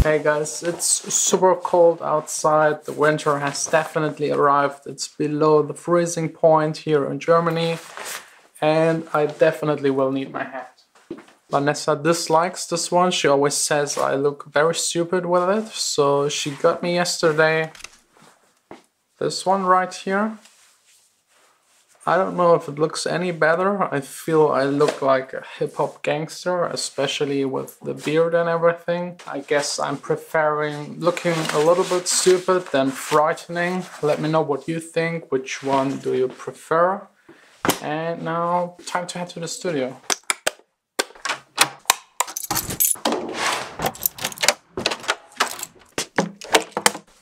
Hey guys, it's super cold outside. The winter has definitely arrived. It's below the freezing point here in Germany, and I definitely will need my hat. Vanessa dislikes this one. She always says I look very stupid with it, so she got me yesterday this one right here. I don't know if it looks any better. I feel I look like a hip-hop gangster, especially with the beard and everything. I guess I'm preferring looking a little bit stupid than frightening. Let me know what you think. Which one do you prefer? And now, time to head to the studio.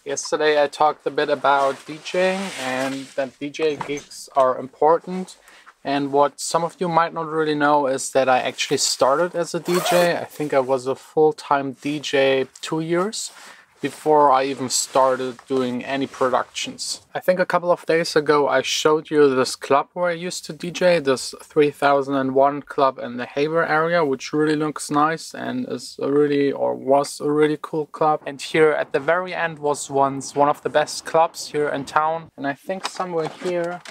Yesterday I talked a bit about DJing and that DJ gigs are important, and what some of you might not really know is that I actually started as a DJ. I think I was a full-time DJ 2 years before I even started doing any productions. I think a couple of days ago I showed you this club where I used to DJ, this 3001 club in the Haber area, which really looks nice and is a really, or was a really cool club. And here at the very end was once one of the best clubs here in town, and I think somewhere here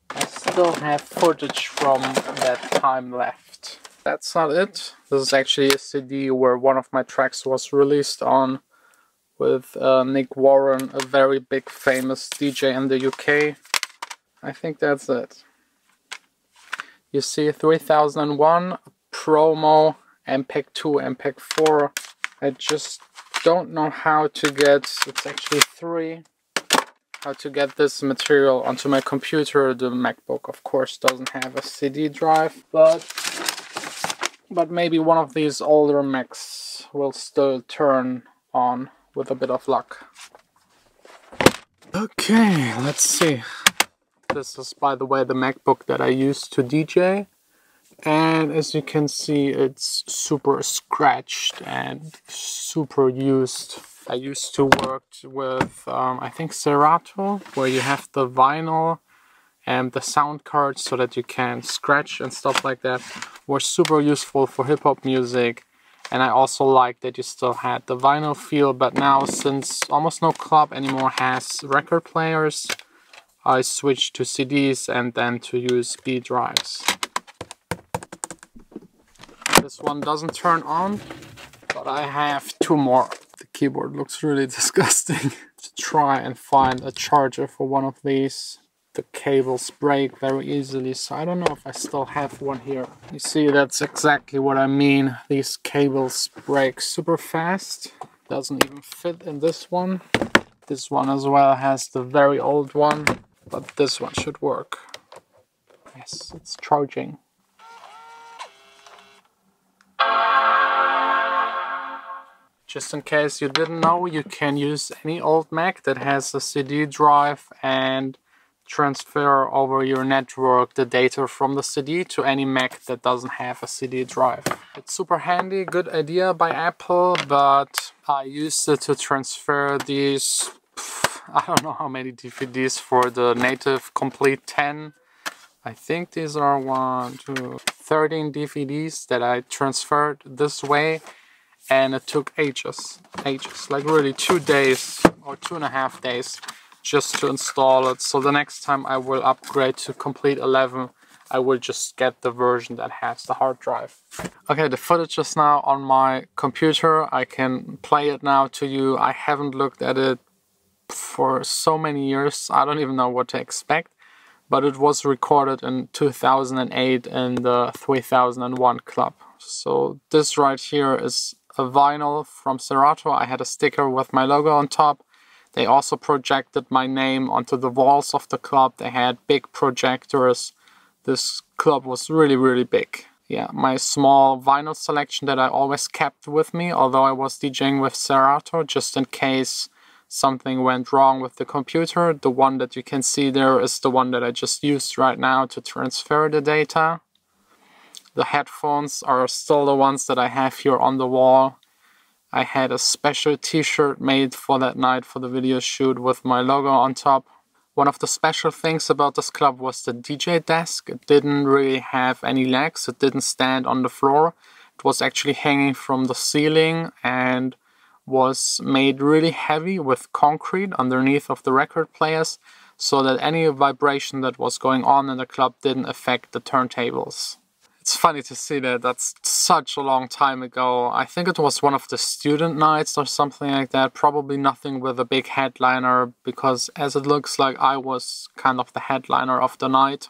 I still have footage from that time left. That's not it. This is actually a CD where one of my tracks was released on, with Nick Warren, a very big famous DJ in the UK. I think that's it. You see 3001, promo, MPEG 2, MPEG 4. I just don't know how to get, it's actually 3, how to get this material onto my computer. The MacBook of course doesn't have a CD drive, but maybe one of these older Macs will still turn on with a bit of luck. Okay, let's see. This is, by the way, the MacBook that I used to DJ, and as you can see it's super scratched and super used. I used to work with I think Serato, where you have the vinyl and the sound cards so that you can scratch and stuff like that. Were super useful for hip-hop music. And I also like that you still had the vinyl feel, but now since almost no club anymore has record players, I switched to CDs and then to USB drives. This one doesn't turn on, but I have 2 more. The keyboard looks really disgusting. To try and find a charger for one of these. The cables break very easily, so I don't know if I still have one here. You see, that's exactly what I mean. These cables break super fast. Doesn't even fit in this one. This one as well has the very old one, but this one should work. Yes, it's charging. Just in case you didn't know, you can use any old Mac that has a CD drive and transfer over your network the data from the CD to any Mac that doesn't have a CD drive. It's super handy, good idea by Apple, but I used it to transfer these, I don't know how many DVDs for the native complete 10. I think these are 13 DVDs that I transferred this way, and it took ages, like really 2 days or 2.5 days. Just to install it. So the next time I will upgrade to complete 11, I will just get the version that has the hard drive. Okay, the footage is now on my computer. I can play it now to you. I haven't looked at it for so many years. I don't even know what to expect. But it was recorded in 2008 in the 3001 club. So this right here is a vinyl from Serato. I had a sticker with my logo on top. They also projected my name onto the walls of the club. They had big projectors. This club was really, really big. Yeah, my small vinyl selection that I always kept with me, although I was DJing with Serato, just in case something went wrong with the computer. The one that you can see there is the one that I just used right now to transfer the data. The headphones are still the ones that I have here on the wall. I had a special t-shirt made for that night for the video shoot with my logo on top. One of the special things about this club was the DJ desk. It didn't really have any legs, it didn't stand on the floor. It was actually hanging from the ceiling, and was made really heavy with concrete underneath of the record players, so that any vibration that was going on in the club didn't affect the turntables. It's funny to see that that's such a long time ago. I think it was one of the student nights or something like that. Probably nothing with a big headliner, because as it looks like I was kind of the headliner of the night.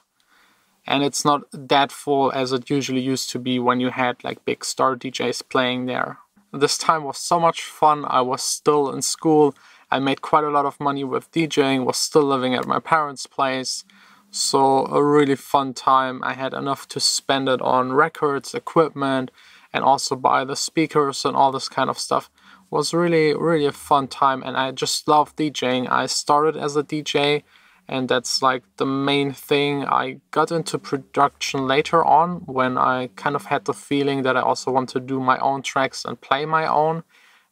And it's not that full as it usually used to be when you had like big star DJs playing there. This time was so much fun. I was still in school. I made quite a lot of money with DJing, was still living at my parents' place. So a really fun time. I had enough to spend it on records, equipment, and also buy the speakers and all this kind of stuff. It was really a fun time, and I just love DJing. I started as a DJ, and that's like the main thing. I got into production later on when I kind of had the feeling that I also want to do my own tracks and play my own.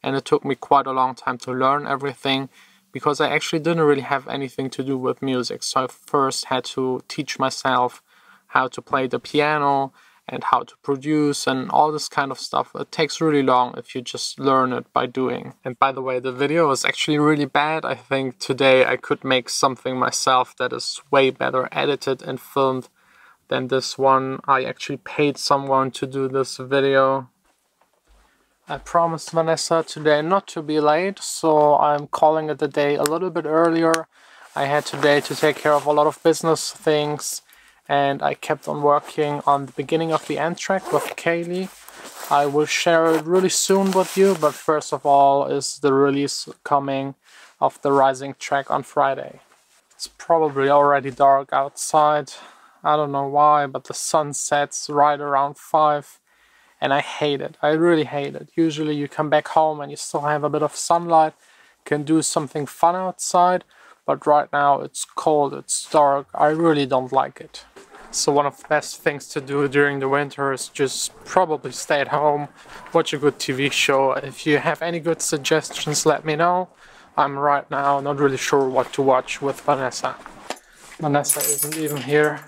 And it took me quite a long time to learn everything, because I actually didn't really have anything to do with music. So I first had to teach myself how to play the piano and how to produce and all this kind of stuff. It takes really long if you just learn it by doing. And by the way, the video is actually really bad. I think today I could make something myself that is way better edited and filmed than this one. I actually paid someone to do this video. I promised Vanessa today not to be late, so I'm calling it a day a little bit earlier. I had today to take care of a lot of business things, and I kept on working on the beginning of the end track with Kaylee. I will share it really soon with you, but first of all is the release coming of the Rising track on Friday. It's probably already dark outside. I don't know why, but the sun sets right around 5. And I hate it. I really hate it. Usually you come back home and you still have a bit of sunlight, can do something fun outside, but right now it's cold, it's dark. I really don't like it. So one of the best things to do during the winter is just probably stay at home, watch a good TV show. If you have any good suggestions, let me know. I'm right now not really sure what to watch with Vanessa. Vanessa isn't even here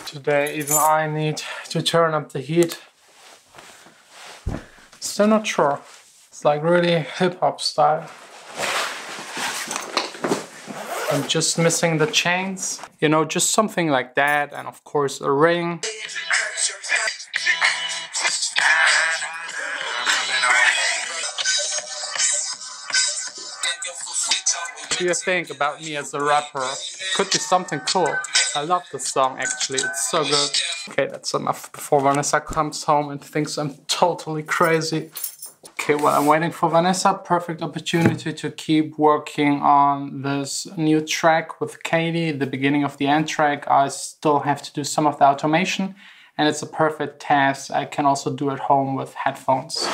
today. Even I need to turn up the heat. Still not sure. It's like really hip-hop style. I'm just missing the chains. You know, just something like that, and of course a ring. What do you think about me as a rapper? Could be something cool. I love this song actually, it's so good. Okay, that's enough before Vanessa comes home and thinks I'm totally crazy. Okay, while I'm waiting for Vanessa, perfect opportunity to keep working on this new track with Katie, the beginning of the end track. I still have to do some of the automation, and it's a perfect task. I can also do at home with headphones.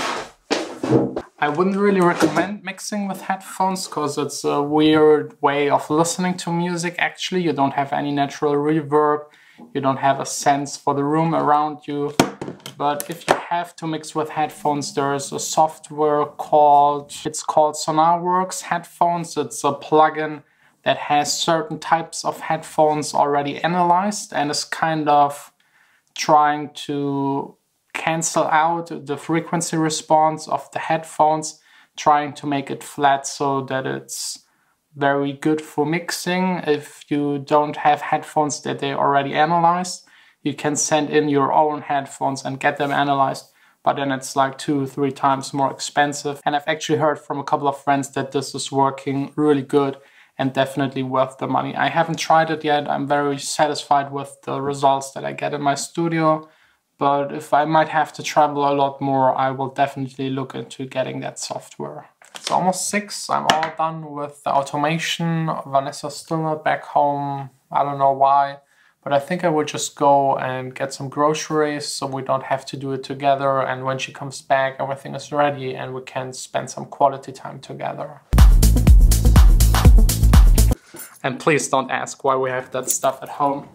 I wouldn't really recommend mixing with headphones because it's a weird way of listening to music actually. You don't have any natural reverb, you don't have a sense for the room around you. But if you have to mix with headphones, there's a software called SonarWorks headphones. It's a plugin that has certain types of headphones already analyzed and is kind of trying to cancel out the frequency response of the headphones, trying to make it flat so that it's very good for mixing. If you don't have headphones that they already analyzed, you can send in your own headphones and get them analyzed, but then it's like 2-3 times more expensive. And I've actually heard from a couple of friends that this is working really good and definitely worth the money. I haven't tried it yet. I'm very satisfied with the results that I get in my studio. But if I might have to travel a lot more, I will definitely look into getting that software. It's almost 6, I'm all done with the automation. Vanessa's still not back home, I don't know why. But I think I will just go and get some groceries so we don't have to do it together. And when she comes back, everything is ready and we can spend some quality time together. And please don't ask why we have that stuff at home.